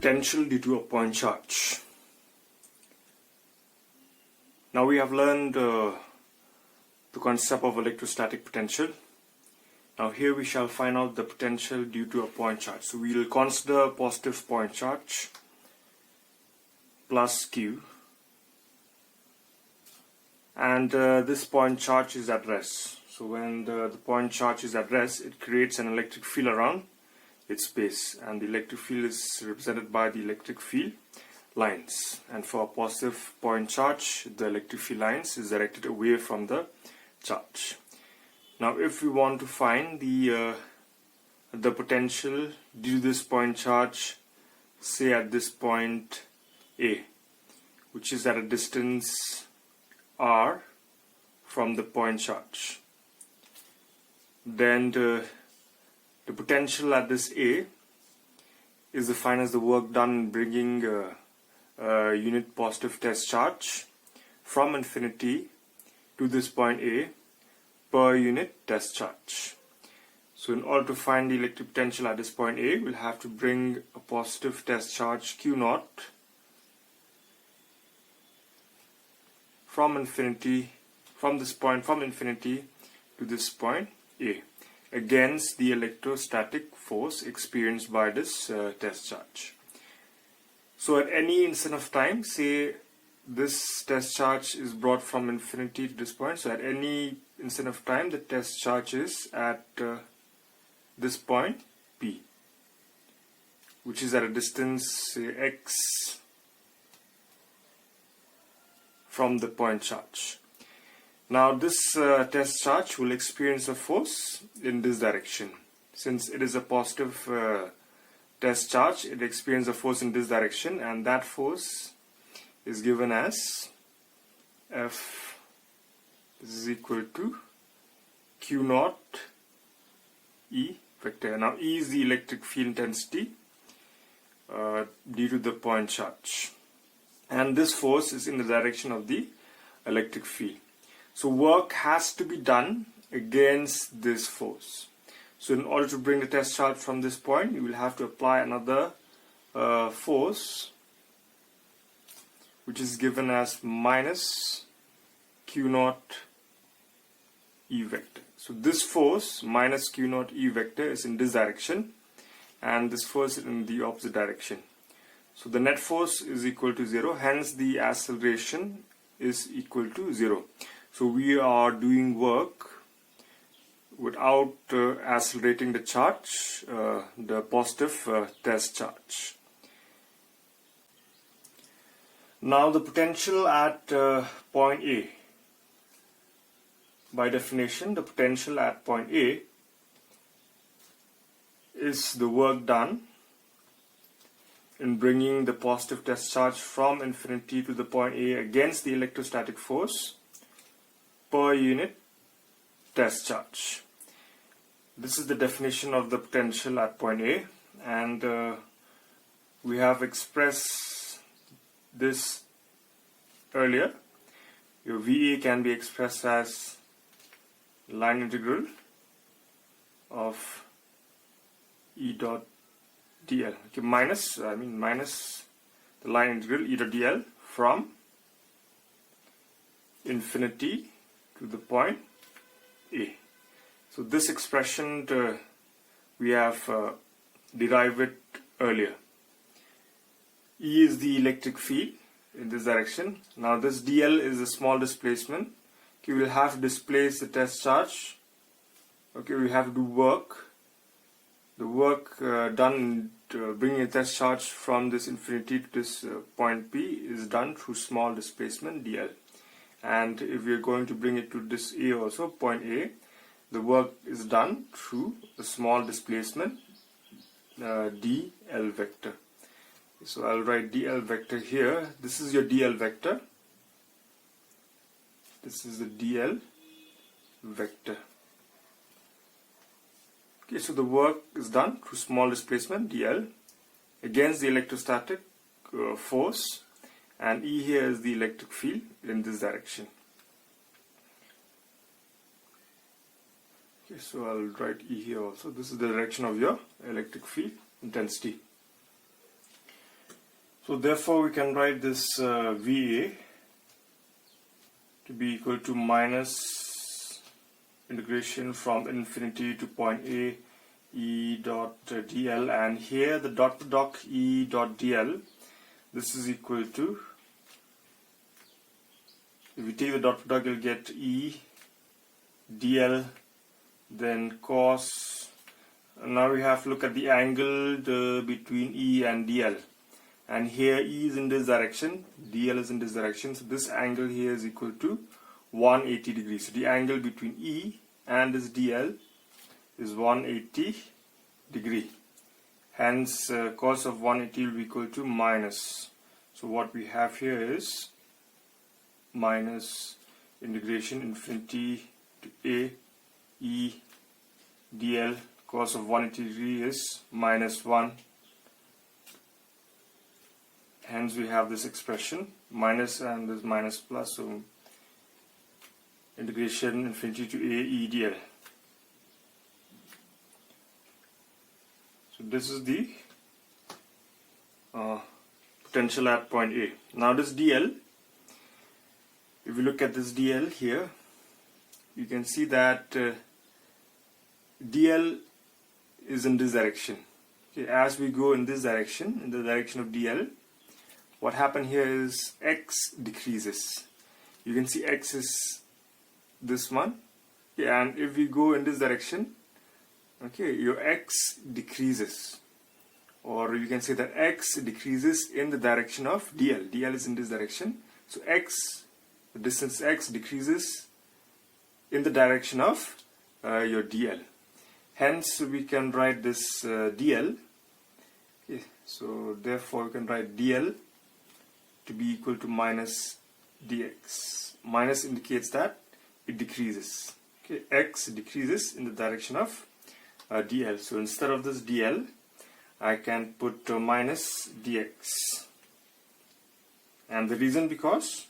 potential due to a point charge. Now we have learned the concept of electrostatic potential. Now here we shall find out the potential due to a point charge. So we will consider a positive point charge plus Q, and this point charge is at rest. So when the point charge is at rest, it creates an electric field around its base, and the electric field is represented by the electric field lines. And for a positive point charge, the electric field lines is directed away from the charge. Now if we want to find the potential due to this point charge, say at this point A, which is at a distance r from the point charge, then the potential at this A is defined as the work done in bringing a unit positive test charge from infinity to this point A per unit test charge. So in order to find the electric potential at this point A, we'll have to bring a positive test charge Q0 from infinity to this point A against the electrostatic force experienced by this test charge. So at any instant of time, say this test charge is brought from infinity to this point, so at any instant of time the test charge is at this point P, which is at a distance, say, x from the point charge. Now this test charge will experience a force in this direction. Since it is a positive test charge, it experiences a force in this direction, and that force is given as F is equal to Q0 E vector. Now E is the electric field intensity due to the point charge, and this force is in the direction of the electric field. So work has to be done against this force. So in order to bring the test charge from this point, you will have to apply another force, which is given as minus Q0 E vector. So this force minus Q0 E vector is in this direction, and this force is in the opposite direction. So the net force is equal to 0, hence the acceleration is equal to 0. So we are doing work without accelerating the charge, the positive test charge. Now the potential at point A. By definition, the potential at point A is the work done in bringing the positive test charge from infinity to the point A against the electrostatic force per unit test charge. This is the definition of the potential at point A, and we have expressed this earlier. Your VA can be expressed as line integral of E dot dl. Okay, minus the line integral E dot dl from infinity to the point A. So this expression we have derived it earlier. E is the electric field in this direction. Now this dl is a small displacement. Okay, we will have to displace the test charge. Okay, we have to do work. The work done bringing a test charge from this infinity to this point P is done through small displacement dl. And if we are going to bring it to this A also, point A, the work is done through a small displacement dl vector. So I'll write dl vector here. This is your dl vector. This is the dl vector. Okay, so the work is done through small displacement dl against the electrostatic force, and E here is the electric field in this direction. Okay, so I'll write E here also. This is the direction of your electric field intensity. So therefore we can write this VA to be equal to minus integration from infinity to point A E dot dl, and here the dot product E dot dl, this is equal to, if we take the dot product you'll get E dl, then cos. Now we have to look at the angle between E and dl, and here E is in this direction, dl is in this direction, so this angle here is equal to 180 degrees. So the angle between E and this dl is 180 degree. Hence cos of 180 will be equal to minus. So what we have here is minus integration infinity to A E dl, cos of 180 degree is minus 1. Hence we have this expression minus and this minus plus, so integration infinity to A E dl. So this is the potential at point A. Now this dl, if you look at this dl here, you can see that dl is in this direction. Okay, as we go in this direction, in the direction of dl, what happened here is x decreases. You can see x is this one, okay, and if we go in this direction, okay, your x decreases, or you can say that x decreases in the direction of dl. dl is in this direction, so x, the distance x decreases in the direction of your dl. Hence we can write this dl. Okay, so therefore we can write dl to be equal to minus dx. Minus indicates that it decreases. Okay, x decreases in the direction of dl. So instead of this dl, I can put minus dx. And the reason, because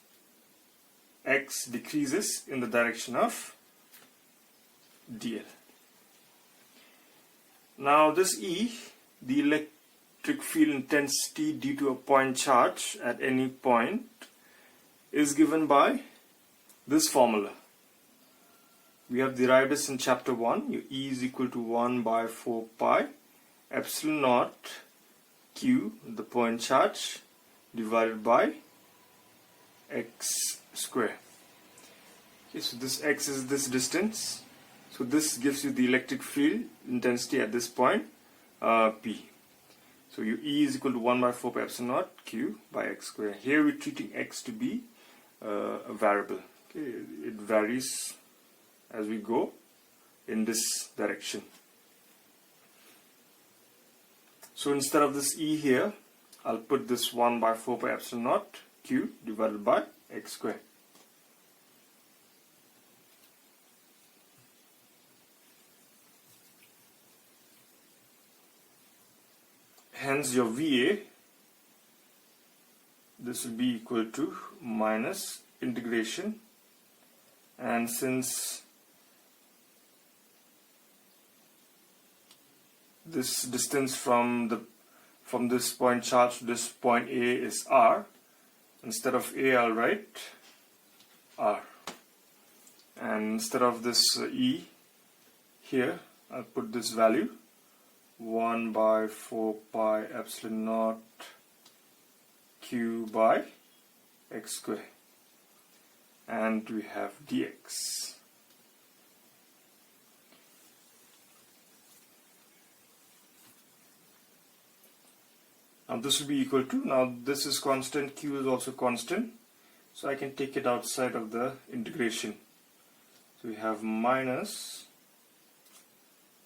x decreases in the direction of dl. Now this E, the electric field intensity due to a point charge at any point, is given by this formula. We have derived this in chapter 1. Your E is equal to 1 by 4 pi epsilon naught q, the point charge, divided by x square. Okay, so this x is this distance. So this gives you the electric field intensity at this point, P. So your E is equal to 1 by 4 pi epsilon naught q by x square. Here we're treating x to be a variable. Okay, it varies as we go in this direction. So instead of this E here, I'll put this 1 by 4 pi epsilon naught q divided by x square. Hence your VA, this will be equal to minus integration, and since this distance from this point charge to this point A is r, instead of A I'll write r, and instead of this E here I'll put this value 1 by 4 pi epsilon naught q by x square, and we have dx. Now this will be equal to, now this is constant, q is also constant, so I can take it outside of the integration. So we have minus,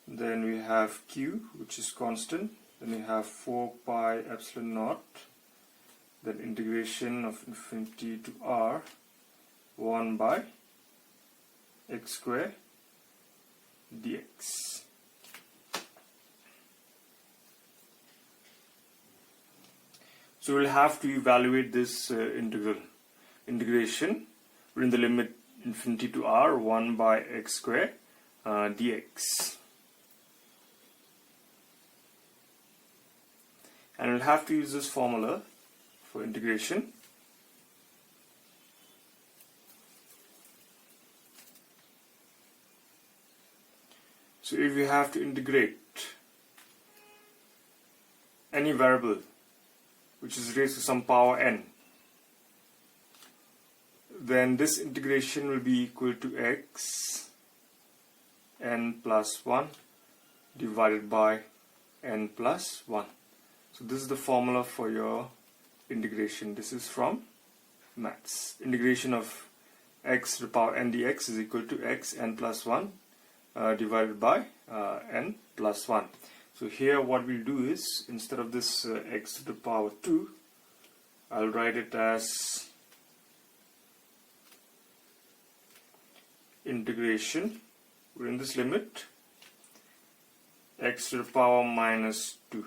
then we have q, which is constant, then we have 4 pi epsilon naught, then integration of infinity to r, 1 by x square dx. So we'll have to evaluate this integration within the limit infinity to r, 1 by x square dx. And we'll have to use this formula for integration. So if you have to integrate any variable which is raised to some power n, then this integration will be equal to x n plus 1 divided by n plus 1. So this is the formula for your integration. This is from maths. Integration of x to the power n dx is equal to x n plus 1 divided by n plus 1. So here what we'll do is, instead of this x to the power 2, I'll write it as integration within this limit x to the power minus 2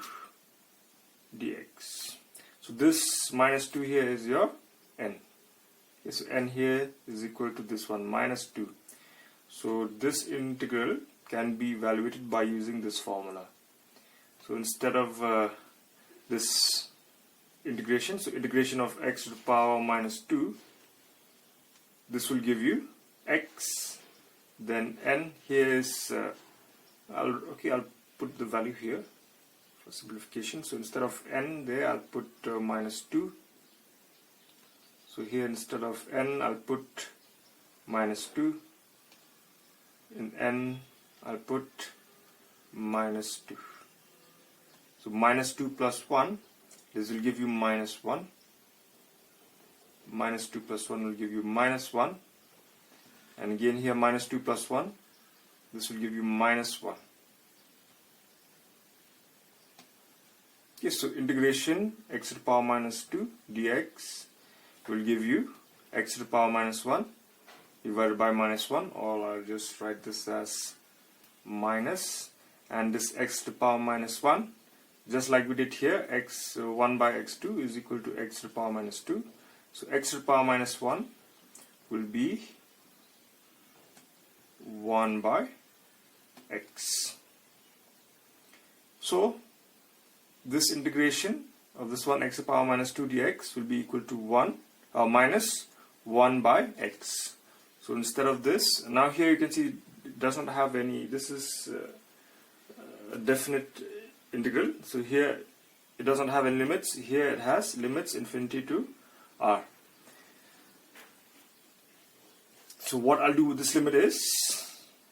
dx. So this minus 2 here is your n. Okay, so n here is equal to this one, minus 2. So this integral can be evaluated by using this formula. So instead of this integration, so integration of x to the power minus 2, this will give you x, then n here is, I'll put the value here for simplification. So instead of n there, I'll put minus 2. So here instead of n, I'll put minus 2. In n, I'll put minus 2. So minus 2 plus 1, this will give you minus 1. Minus 2 plus 1 will give you minus 1. And again here minus 2 plus 1, this will give you minus 1. Okay, so integration x to the power minus 2 dx will give you x to the power minus 1 divided by minus 1, or I'll just write this as minus, and this x to the power minus 1, just like we did here, x 1 by x2 is equal to x to the power minus 2. So x to the power minus 1 will be 1 by x. So this integration of this one x to the power minus 2 dx will be equal to 1 minus 1 by x. So instead of this, now here you can see it does not have any, this is a definite integral. So here it doesn't have any limits, here it has limits infinity to r. So what I'll do with this limit is,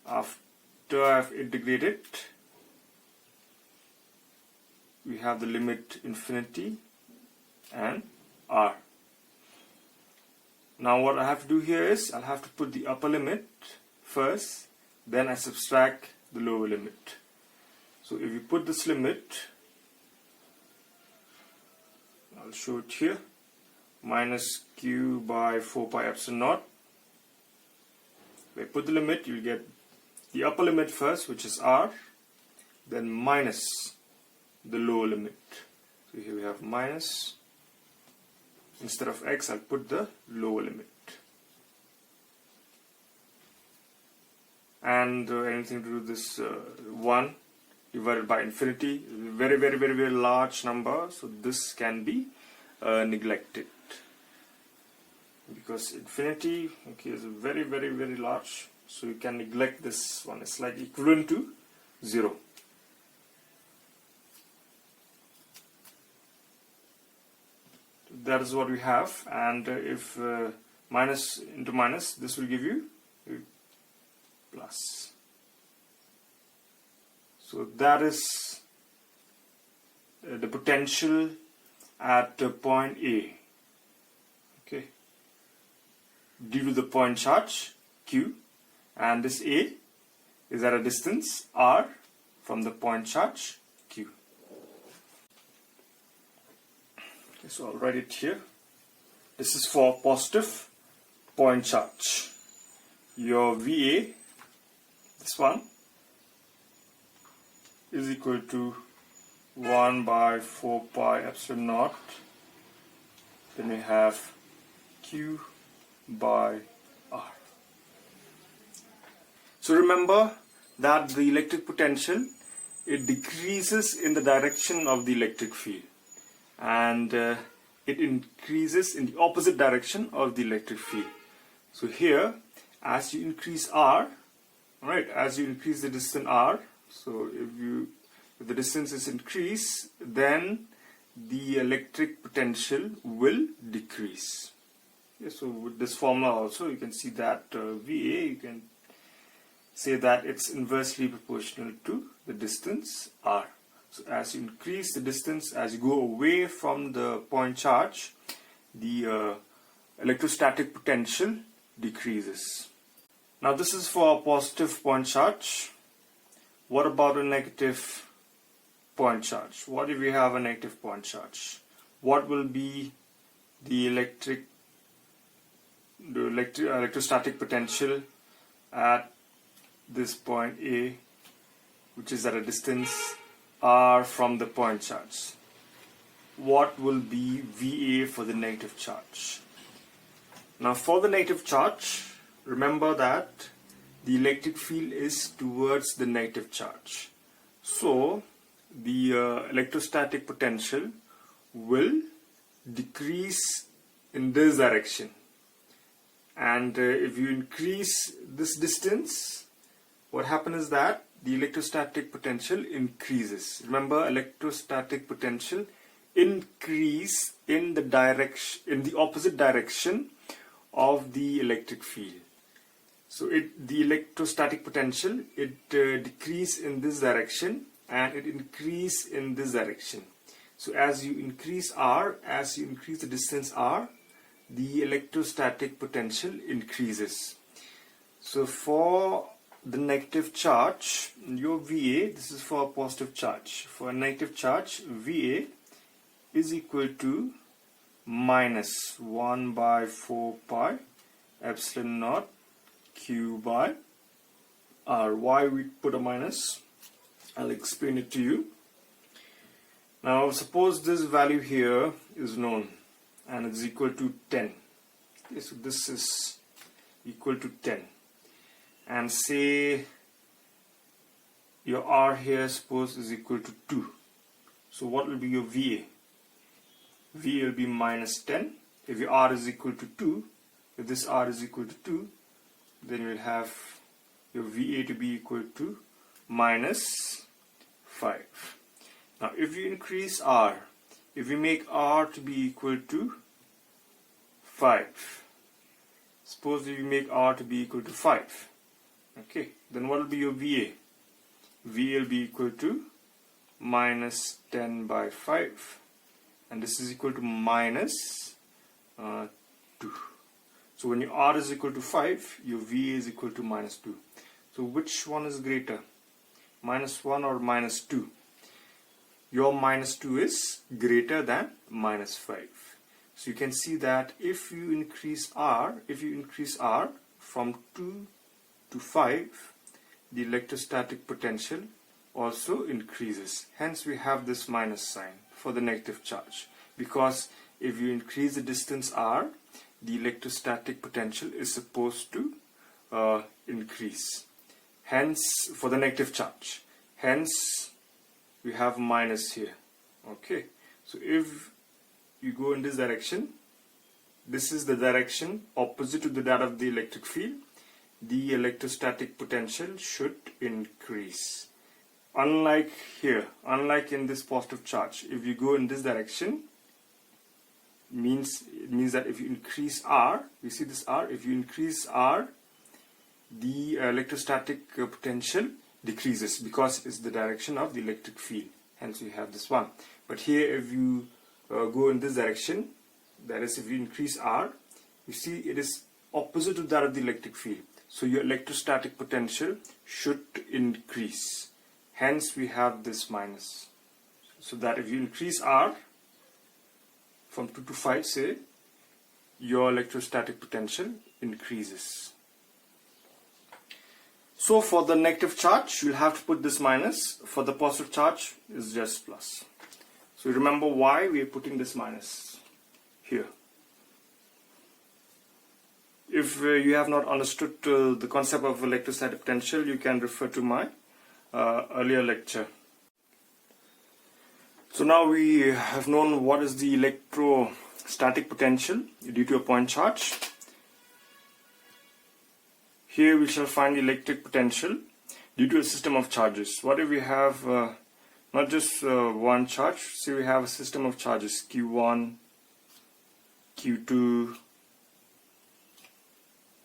after I've integrated, we have the limit infinity and r. Now what I have to do here is, I'll have to put the upper limit first, then I subtract the lower limit. So if you put this limit, I'll show it here, minus q by 4 pi epsilon naught. If I put the limit, you'll get the upper limit first, which is r, then minus the lower limit. So here we have minus, instead of x, I'll put the lower limit. And anything to do with this 1 divided by infinity, very large number, so this can be neglected, because infinity, okay, is very large, so you can neglect this one. It's like equivalent to 0. That is what we have, and if minus into minus, this will give you plus. So that is the potential at point A, okay, due to the point charge Q, and this A is at a distance R from the point charge Q. Okay, so I'll write it here. This is for positive point charge. Your VA, this one, is equal to 1 by 4 pi epsilon naught. Then we have Q by R. So remember that the electric potential, it decreases in the direction of the electric field, and it increases in the opposite direction of the electric field. So here, as you increase R, alright, as you increase the distance R, so if the distance is increased, then the electric potential will decrease. Okay, so with this formula also, you can see that VA, you can say that it's inversely proportional to the distance R. So as you increase the distance, as you go away from the point charge, the electrostatic potential decreases. Now this is for a positive point charge. What about a negative point charge? What if we have a negative point charge? What will be the electrostatic potential at this point A, which is at a distance R from the point charge? What will be VA for the negative charge? Now for the negative charge, remember that the electric field is towards the negative charge. So the electrostatic potential will decrease in this direction. And if you increase this distance, what happens is that the electrostatic potential increases. Remember, electrostatic potential increase in the opposite direction of the electric field. So the electrostatic potential, it decrease in this direction and it increase in this direction. So as you increase R, as you increase the distance R, the electrostatic potential increases. So for the negative charge, your VA, this is for a positive charge. For a negative charge, VA is equal to minus 1 by 4 pi epsilon naught Q by R. Why we put a minus? I'll explain it to you. Now suppose this value here is known and it's equal to 10. Okay, so this is equal to 10. And say your R here, suppose, is equal to 2. So what will be your VA? VA will be minus 10. If your R is equal to 2, if this R is equal to 2, then you will have your VA to be equal to minus 5. Now if you increase R, if you make R to be equal to 5, suppose if you make R to be equal to 5, okay, then what will be your VA? VA will be equal to minus 10 by 5, and this is equal to minus 2. So when your R is equal to 5, your VA is equal to minus 2. So which one is greater? Minus 1 or minus 2? Your minus 2 is greater than minus 5. So you can see that if you increase R from 2 to 5, the electrostatic potential also increases. Hence we have this minus sign for the negative charge, because if you increase the distance R, the electrostatic potential is supposed to increase. Hence, for the negative charge, hence we have minus here. Okay, so if you go in this direction, this is the direction opposite to that of the electric field, the electrostatic potential should increase. Unlike here, unlike in this positive charge, if you go in this direction, it means that if you increase R, you see this R, if you increase R, the electrostatic potential decreases because it's the direction of the electric field. Hence we have this one. But here if you go in this direction, that is if you increase R, you see it is opposite to that of the electric field. So your electrostatic potential should increase. Hence we have this minus. So that if you increase R from 2 to 5, say, your electrostatic potential increases. So for the negative charge, you'll have to put this minus. For the positive charge, it's just plus. So remember why we are putting this minus here. If you have not understood the concept of electrostatic potential, you can refer to my earlier lecture. So now we have known what is the static potential due to a point charge. Here we shall find the electric potential due to a system of charges. What if we have not just one charge? Say we have a system of charges Q1, Q2,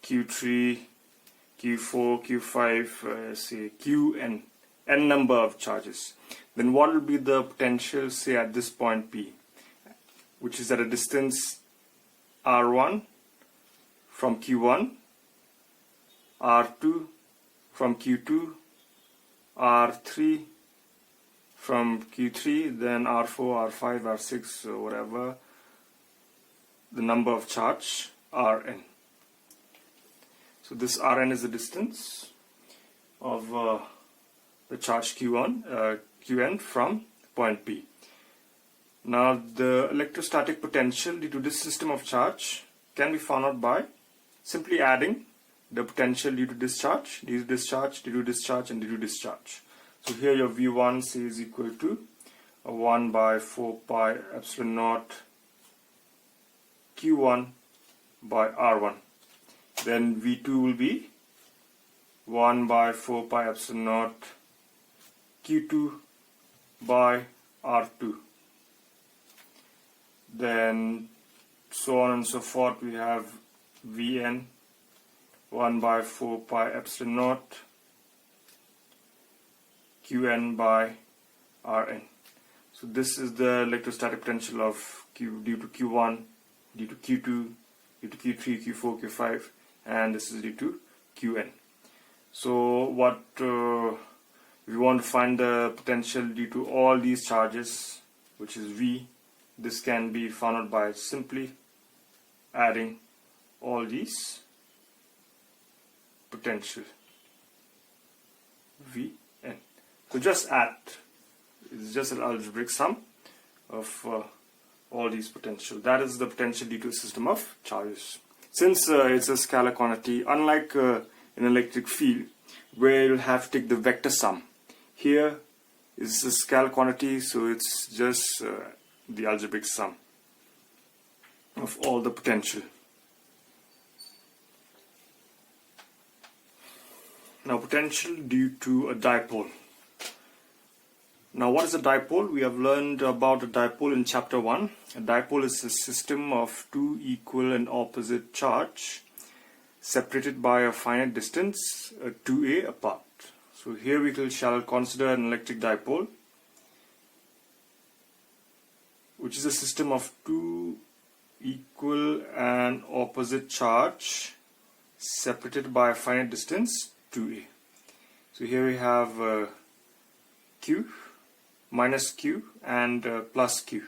Q3, Q4, Q5, say Qn, n number of charges. Then what will be the potential, say, at this point P, which is at a distance R1 from Q1, R2 from Q2, R3 from Q3, then R4, R5, R6, or whatever the number of charge, Rn. So this Rn is the distance of the charge Qn from point P. Now the electrostatic potential due to this system of charge can be found out by simply adding the potential due to discharge, due to discharge, due to discharge, and due to discharge. So here your V1 say is equal to 1 by 4 pi epsilon naught Q1 by R1. Then V2 will be 1 by 4 pi epsilon naught Q2 by R2. Then so on and so forth, we have Vn 1 by 4 pi epsilon naught Qn by Rn. So this is the electrostatic potential of Q due to Q1, due to Q2, due to Q3, Q4, Q5, and this is due to Qn. So what we want to find the potential due to all these charges, which is V. This can be found out by simply adding all these potential Vn. So just add. It's just an algebraic sum of all these potential. That is the potential due to a system of charges. Since it's a scalar quantity, unlike an electric field where you'll have to take the vector sum, here is a scalar quantity, so it's just the algebraic sum of all the potential. Now potential due to a dipole. Now what is a dipole? We have learned about a dipole in chapter 1. A dipole is a system of two equal and opposite charge separated by a finite distance 2a apart. So here we shall consider an electric dipole, which is a system of two equal and opposite charge separated by a finite distance 2a. So here we have Q, minus Q, and plus Q.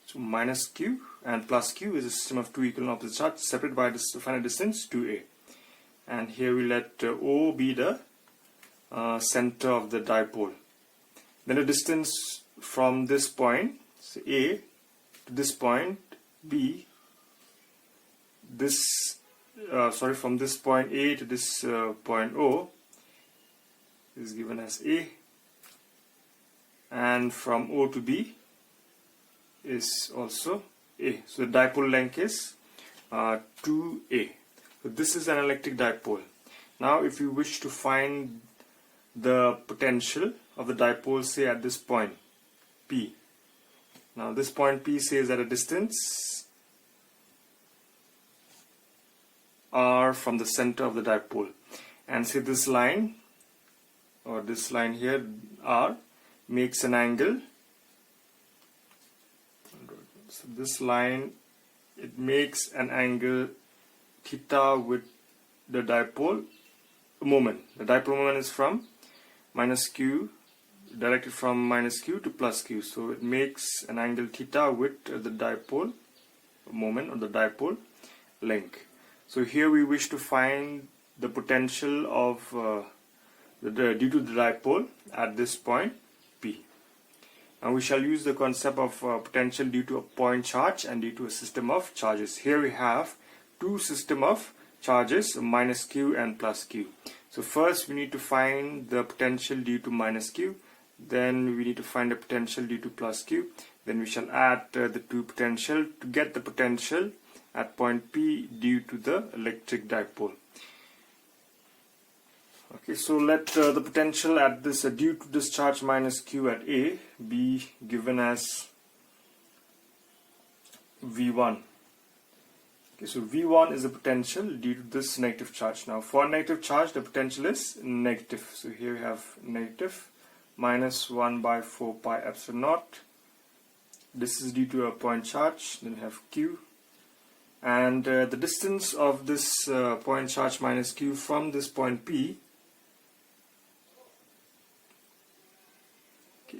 So minus Q and plus Q is a system of two equal and opposite charge separated by a finite distance 2a. And here we let O be the center of the dipole. Then the distance from this point, so A, to this point B, from this point A to this point O is given as A, and from O to B is also A. So the dipole length is 2A. So this is an electric dipole. Now if you wish to find the potential of the dipole, say at this point P. Now this point P says at a distance R from the center of the dipole, and say this line or this line here R makes an angle. So this line, it makes an angle theta with the dipole moment. The dipole moment is from minus Q, directed from minus Q to plus Q. So it makes an angle theta with the dipole moment or the dipole length. So here we wish to find the potential of due to the dipole at this point P. Now we shall use the concept of potential due to a point charge and due to a system of charges. Here we have two system of charges, minus Q and plus Q. So first we need to find the potential due to minus Q, Then we need to find the potential d2 plus q. Then we shall add the two potential to get the potential at point P due to the electric dipole. Okay, so let the potential at this due to discharge minus q at A be given as V1. Okay, so V1 is the potential due to this negative charge. Now for negative charge the potential is negative. So here we have negative minus 1 by 4 pi epsilon naught. This is due to a point charge. Then we have q. And the distance of this point charge minus q from this point P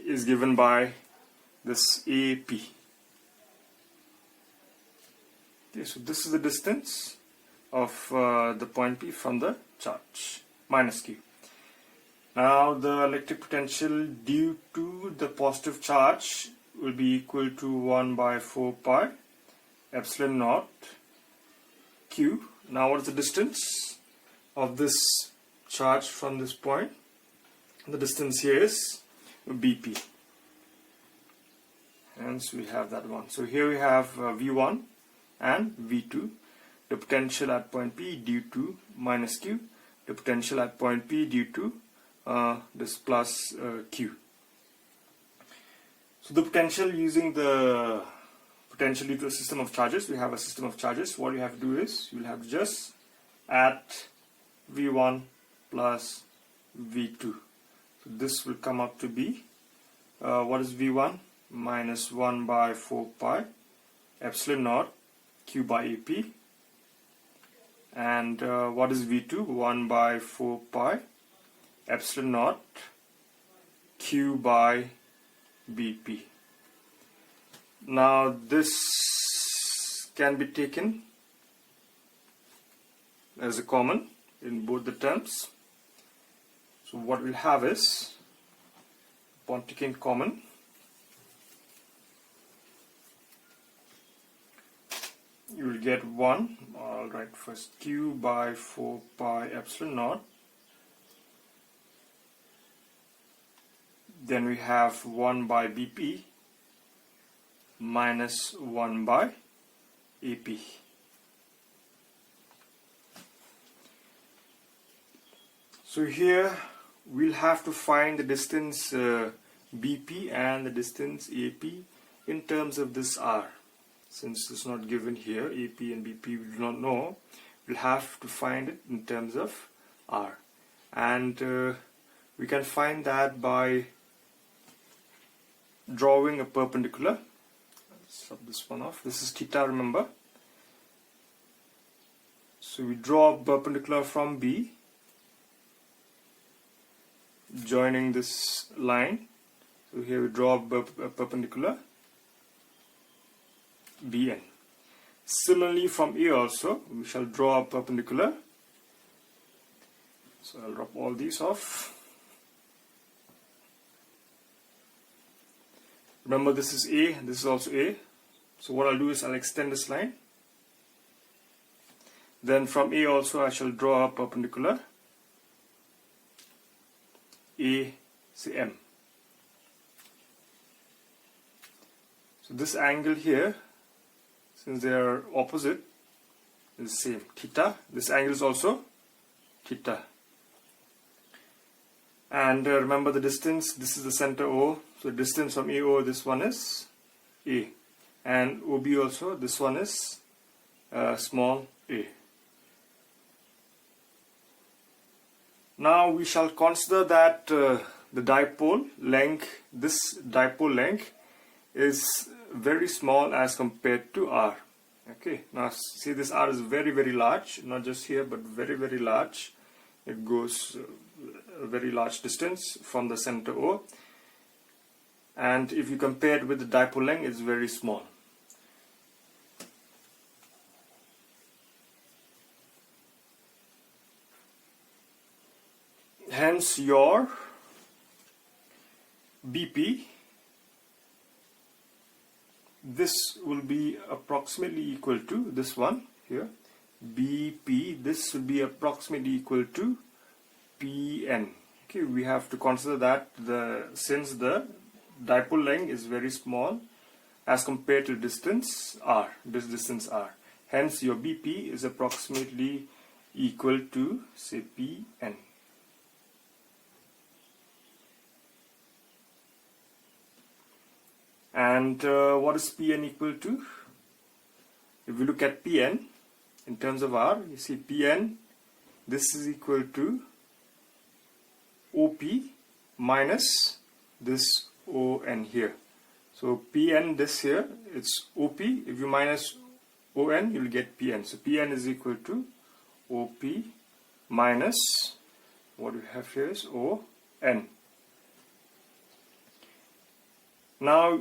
is given by this AP. Okay, so this is the distance of the point P from the charge minus q. Now the electric potential due to the positive charge will be equal to 1 by 4 pi epsilon naught q. Now what is the distance of this charge from this point? The distance here is BP. Hence we have that one. So here we have V1 and V2. The potential at point P due to minus q. The potential at point P due to this plus q. So the potential using the potential due to a system of charges. We have a system of charges. What you have to do is you will have to just add V1 plus V2. So this will come up to be what is V1? Minus 1 by 4 pi epsilon naught q by AP. And what is V2? 1 by 4 pi epsilon naught q by BP. Now this can be taken as a common in both the terms. So what we'll have is, upon taking common, you will get 1, I'll write first q by 4 pi epsilon naught. Then we have 1 by BP minus 1 by AP. So here we'll have to find the distance BP and the distance AP in terms of this R. Since it's not given here, AP and BP we do not know, we'll have to find it in terms of R. And we can find that by drawing a perpendicular. Let's sub this one off. This is theta, remember. So we draw a perpendicular from B, joining this line. So here we draw a perpendicular BN. Similarly from A also we shall draw a perpendicular. So I'll drop all these off. Remember this is A, this is also A. So what I'll do is I'll extend this line. Then from A also I shall draw a perpendicular A, say M. So this angle here, since they are opposite, is the same, theta. This angle is also theta. And remember the distance, this is the center O. So distance from AO, this one is A. And OB also, this one is small a. Now we shall consider that the dipole length, this dipole length is very small as compared to R. Okay, now see this R is very very large, not just here but very very large. It goes a very large distance from the center O, and if you compare it with the dipole length, it's very small. Hence your BP, this will be approximately equal to this one here, BP, this will be approximately equal to PN. Okay, we have to consider that since the dipole length is very small as compared to distance r, this distance r. Hence your BP is approximately equal to, say, Pn. And what is Pn equal to? If we look at Pn in terms of R, you see Pn, this is equal to OP minus this ON here. So Pn, this here, it's OP. If you minus ON, you will get Pn. So Pn is equal to OP minus, what we have here is ON. Now,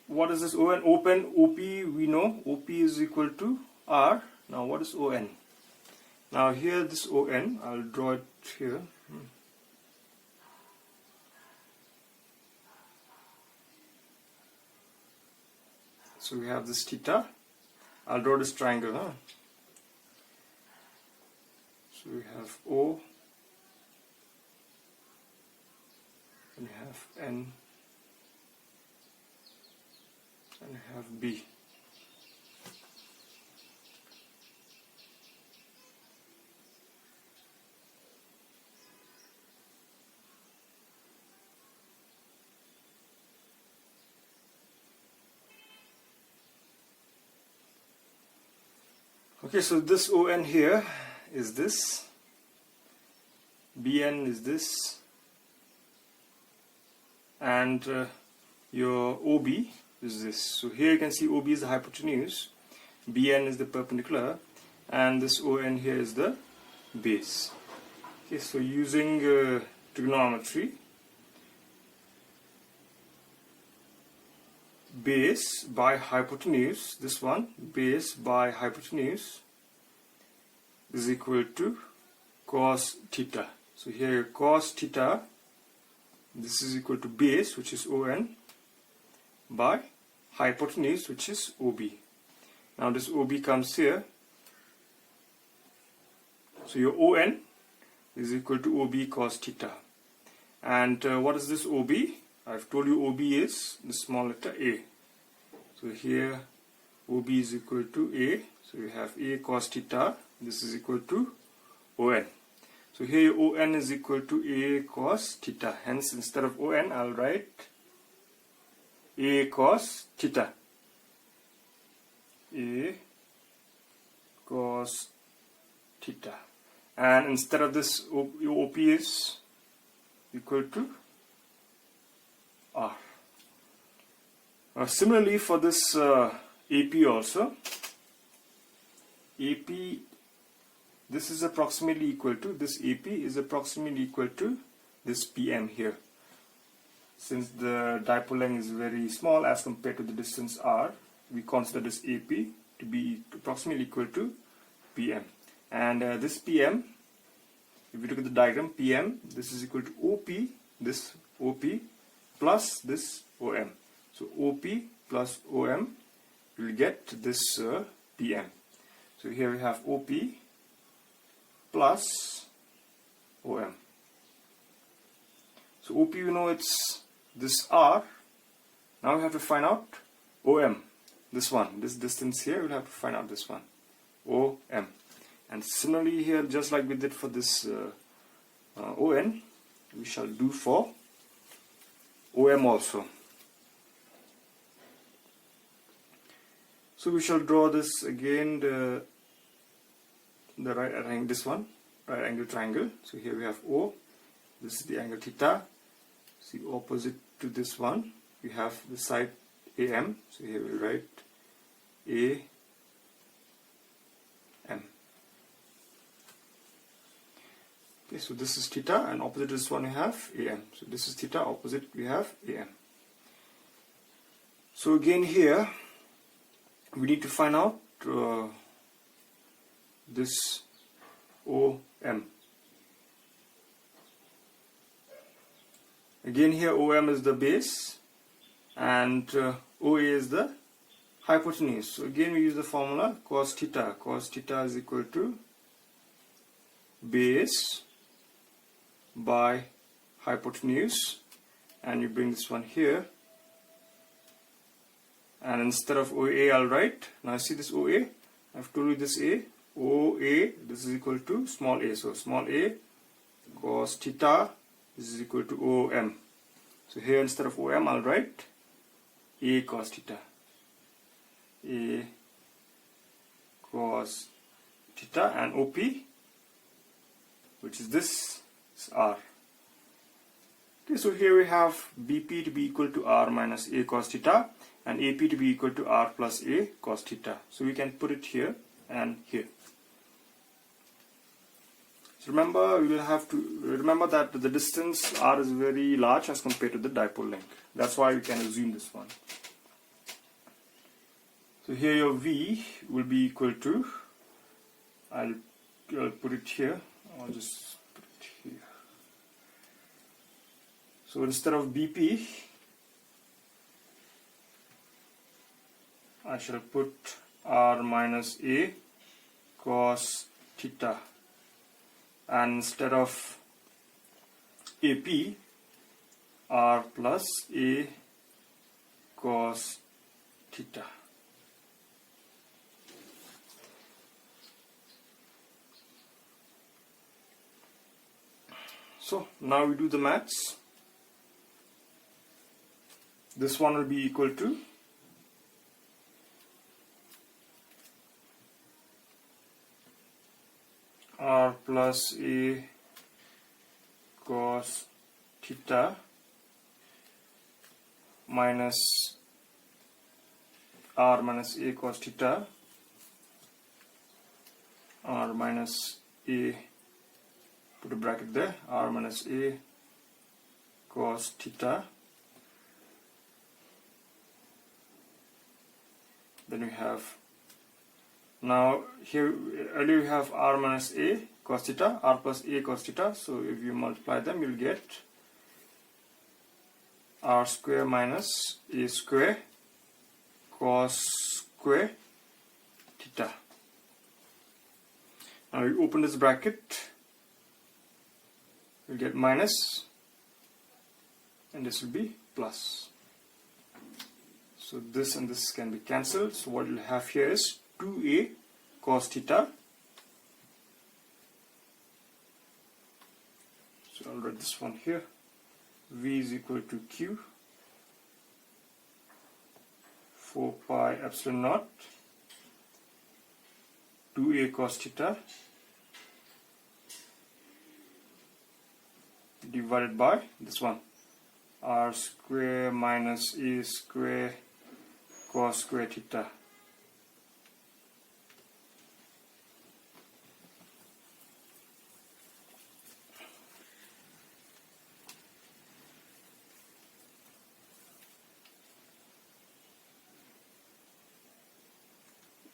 what is this ON? Open OP, we know OP is equal to R. Now what is ON? Now here this ON, I'll draw it here. So we have this theta. I'll draw this triangle. So we have O, and we have N, and we have B. Okay, so this ON here is this, BN is this, and your OB is this. So here you can see OB is the hypotenuse, BN is the perpendicular, and this ON here is the base. Okay, so using trigonometry, base by hypotenuse, this one, base by hypotenuse is equal to cos theta. So here cos theta, this is equal to base, which is ON, by hypotenuse, which is OB. Now this OB comes here. So your ON is equal to OB cos theta. And what is this OB? I've told you OB is the small letter A. So here OB is equal to A. So you have A cos theta. This is equal to ON. So here your ON is equal to A cos theta. Hence instead of ON I'll write A cos theta. A cos theta. And instead of this, your OP is equal to R. Similarly for this AP also, AP, this is approximately equal to, this AP is approximately equal to this PM here. Since the dipole length is very small as compared to the distance R, we consider this AP to be approximately equal to PM. And this PM, if you look at the diagram, PM, this is equal to OP, this OP plus this OM. So OP plus OM, you will get this PM. So here we have OP plus OM. So OP, you know, it's this R. Now we have to find out OM, this one, this distance here, we'll have to find out this one, OM. And similarly here, just like we did for this ON, we shall do for OM also. So we shall draw this again, the right angle, this one, right angle triangle. So here we have O, this is the angle theta. See, opposite to this one, we have the side AM. So here we write AM. Okay, so this is theta, and opposite this one we have AM. So this is theta, opposite we have AM. So again here, we need to find out this OM. Again here OM is the base and OA is the hypotenuse. So again we use the formula cos theta. Cos theta is equal to base by hypotenuse, and you bring this one here, and instead of OA I'll write, now see this OA, I've told you this A, OA, this is equal to small a, so small a cos theta, this is equal to OM. So here instead of OM I'll write A cos theta, A cos theta, and OP, which is this, is R. Okay, so here we have BP to be equal to R minus A cos theta and AP to be equal to R plus A cos theta. So we can put it here and here. So remember, we will have to remember that the distance R is very large as compared to the dipole length. That's why we can assume this one. So here your V will be equal to, I'll put it here, I'll just put it here. So instead of BP, I shall put R minus A cos theta, and instead of AP, R plus A cos theta. So now we do the maths. This one will be equal to R plus A cos theta minus R minus A cos theta, R minus A, put a bracket there, R minus A cos theta. Then we have, now here earlier we have R minus A cos theta, R plus A cos theta. So if you multiply them, you will get R square minus A square cos square theta. Now you open this bracket, you will get minus, and this will be plus. So this and this can be cancelled. So what you'll have here is 2A cos theta. So I'll write this one here. V is equal to Q 4 pi epsilon naught 2A cos theta divided by this one, R square minus A square cos square theta.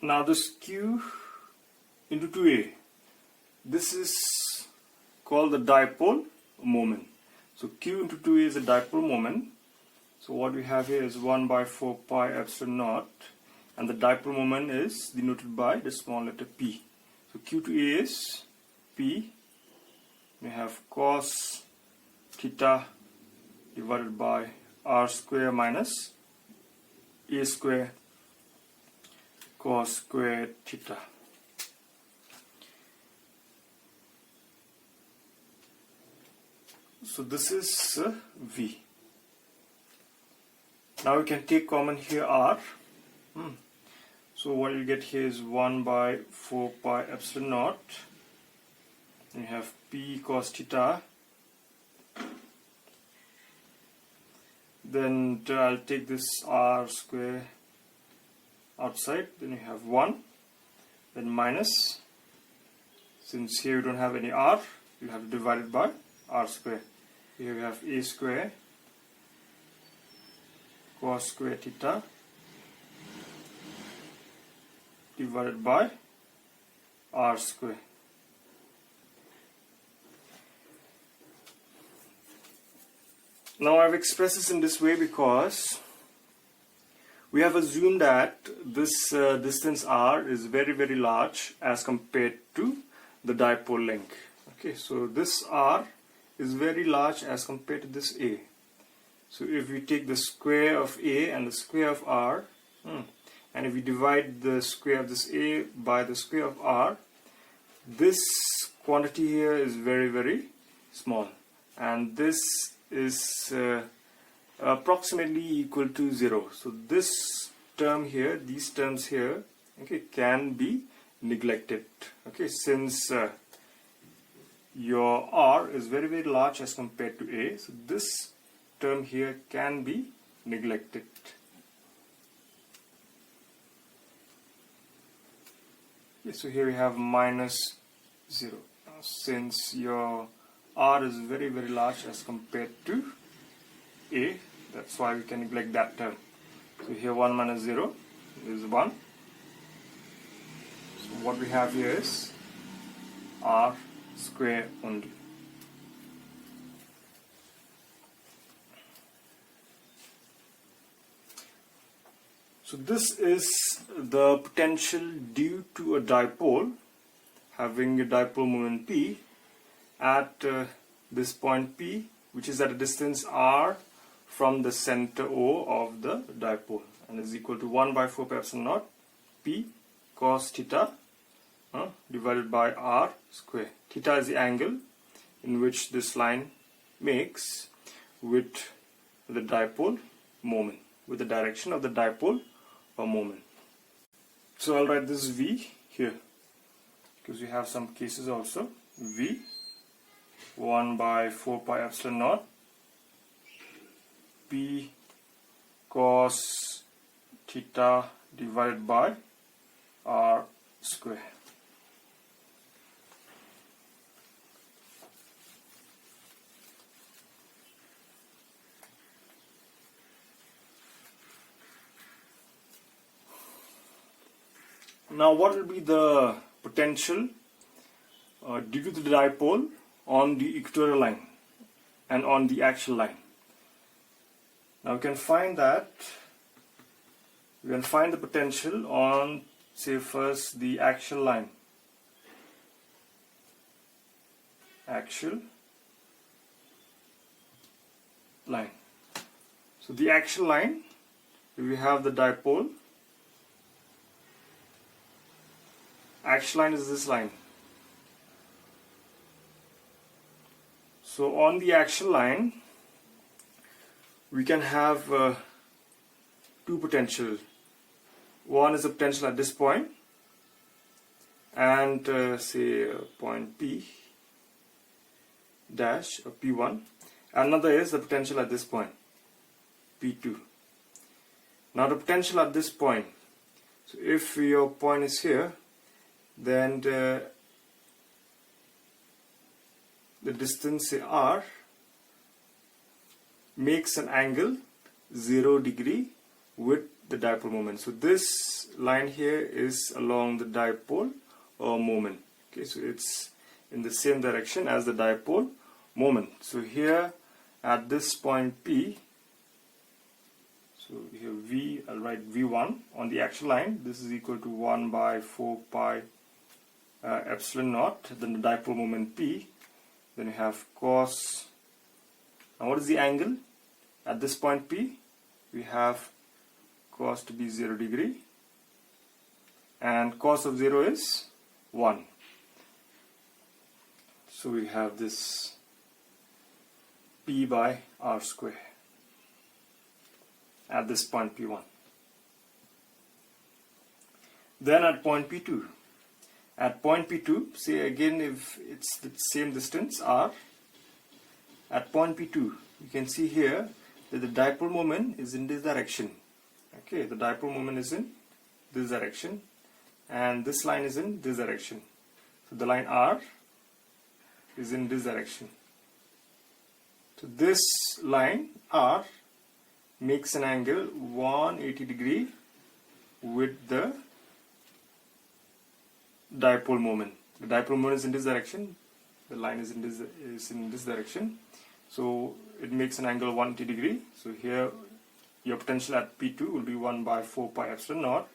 Now this Q into 2A, this is called the dipole moment. So Q into 2A is a dipole moment. So what we have here is 1 by 4 pi epsilon naught, and the dipole moment is denoted by the small letter p. So Q to A is p. We have cos theta divided by R square minus A square cos square theta. So this is V. Now we can take common here R. So what you get here is 1 by 4 pi epsilon naught. You have P cos theta. Then I'll take this R square outside. Then you have 1. Then minus. Since here you don't have any R, you have to divide it by R square. Here we have A square cos square theta divided by R square. Now I've expressed this in this way because we have assumed that this distance R is very, very large as compared to the dipole length. Okay, so this R is very large as compared to this A. So if we take the square of A and the square of R, and if we divide the square of this A by the square of R, this quantity here is very, very small, and this is approximately equal to 0. So this term here, these terms here, okay, can be neglected, okay, since your R is very, very large as compared to A. So this term here can be neglected. Okay, so here we have minus 0. Now, since your R is very, very large as compared to A, that's why we can neglect that term. So here 1 minus 0 is 1. So what we have here is R square only. So this is the potential due to a dipole having a dipole moment P at this point P, which is at a distance R from the center O of the dipole, and is equal to 1 by 4 pi epsilon naught P cos theta divided by R square. Theta is the angle in which this line makes with the dipole moment, with the direction of the dipole or moment. So I'll write this V here because we have some cases also. V 1 by 4 pi epsilon naught P cos theta divided by R square. Now what will be the potential due to the dipole on the equatorial line and on the axial line? Now we can find the potential on, say, first the axial line. Axial line. So the axial line, we have the dipole. Axial line is this line. So on the axial line, we can have two potentials. One is the potential at this point, and say point P dash or P1. Another is the potential at this point, P2. Now the potential at this point. So if your point is here, then the distance, say R, makes an angle 0 degree with the dipole moment. So this line here is along the dipole or moment. Okay, so it's in the same direction as the dipole moment. So here at this point P, so here V, I'll write V1 on the axial line. This is equal to 1 by 4 pi epsilon naught, then the dipole moment P. Then you have cos. Now what is the angle at this point P? We have cos to be 0 degree, and cos of 0 is 1. So we have this P by R square at this point P1. Then at point P2. At point P2, say again, if it's the same distance R, at point P2, you can see here that the dipole moment is in this direction. Okay, the dipole moment is in this direction, and this line is in this direction. So the line R is in this direction. So this line R makes an angle 180 degree with the dipole moment. The dipole moment is in this direction, the line is in this direction, so it makes an angle 180 degree. So here your potential at P2 will be 1 by 4 pi epsilon naught.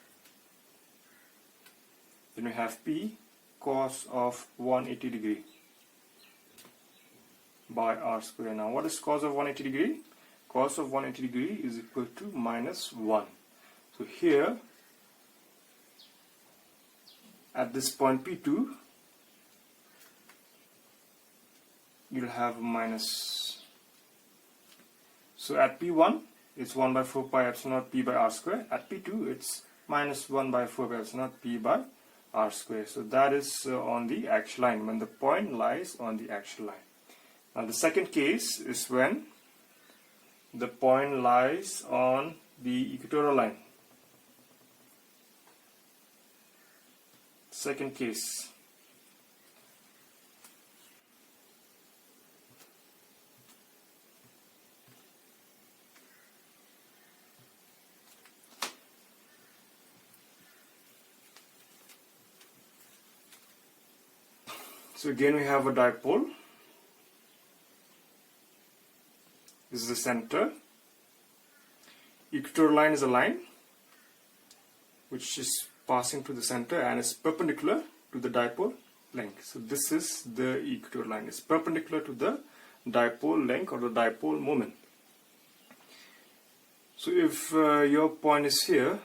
Then we have P cos of 180 degree by r square. Now what is cos of 180 degree? Cos of 180 degree is equal to minus 1. So here at this point P2 you'll have minus. So at P1 it's 1 by 4 pi epsilon naught p by r square. At P2 it's minus 1 by 4 pi epsilon naught p by r square. So that is on the actual line, when the point lies on the actual line. Now the second case is when the point lies on the equatorial line. Second case. So again we have a dipole. This is the center. Equatorial line is a line which is passing through the center and is perpendicular to the dipole length. So this is the equatorial line. It's perpendicular to the dipole length or the dipole moment. So if your point is here,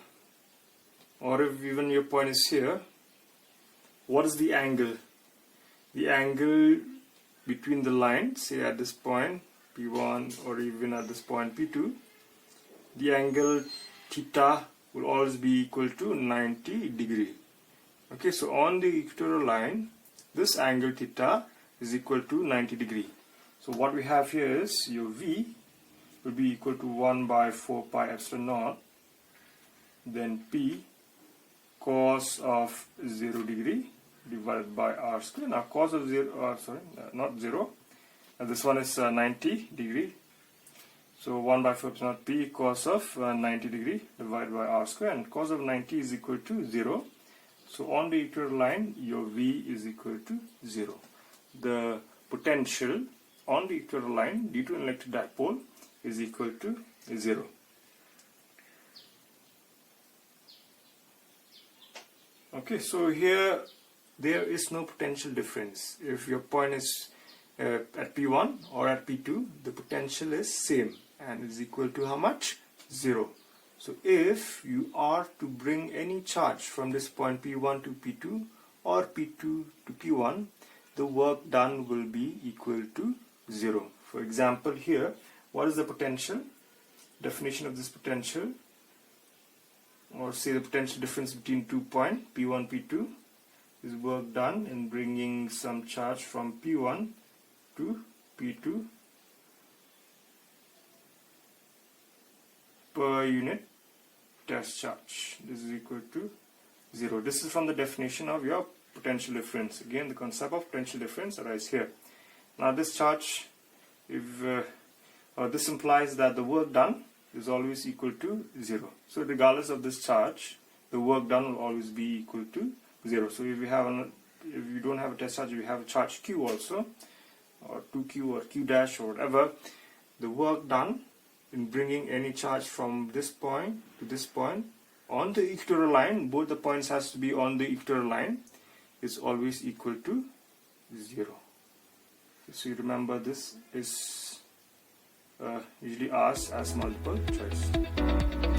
or if even your point is here, what is the angle? The angle between the lines, say at this point P1 or even at this point P2, the angle theta will always be equal to 90 degree. Okay, so on the equatorial line, this angle theta is equal to 90 degree. So what we have here is your V will be equal to 1 by 4 pi epsilon naught, then P cos of 0 degree divided by r square. Now cos of 0, not 0, and this one is 90 degree. So 1 by 4 epsilon naught p cos of 90 degree divided by r square, and cos of 90 is equal to 0. So on the equatorial line, your V is equal to 0. The potential on the equatorial line due to an electric dipole is equal to 0. Okay, so here there is no potential difference. If your point is at P1 or at P2, the potential is same and is equal to how much? 0. So if you are to bring any charge from this point P1 to P2 or P2 to P1, the work done will be equal to 0. For example, here, what is the potential? Definition of this potential, or say the potential difference between 2 points P1, P2, is work done in bringing some charge from P1 to P2 per unit test charge. This is equal to 0. This is from the definition of your potential difference. Again, the concept of potential difference arises here. Now this charge, if this implies that the work done is always equal to 0. So regardless of this charge, the work done will always be equal to 0. So if you don't have a test charge, you have a charge Q also, or 2Q or Q dash or whatever, the work done in bringing any charge from this point to this point on the equatorial line, both the points has to be on the equatorial line, is always equal to 0. So you remember this is usually asked as multiple choice.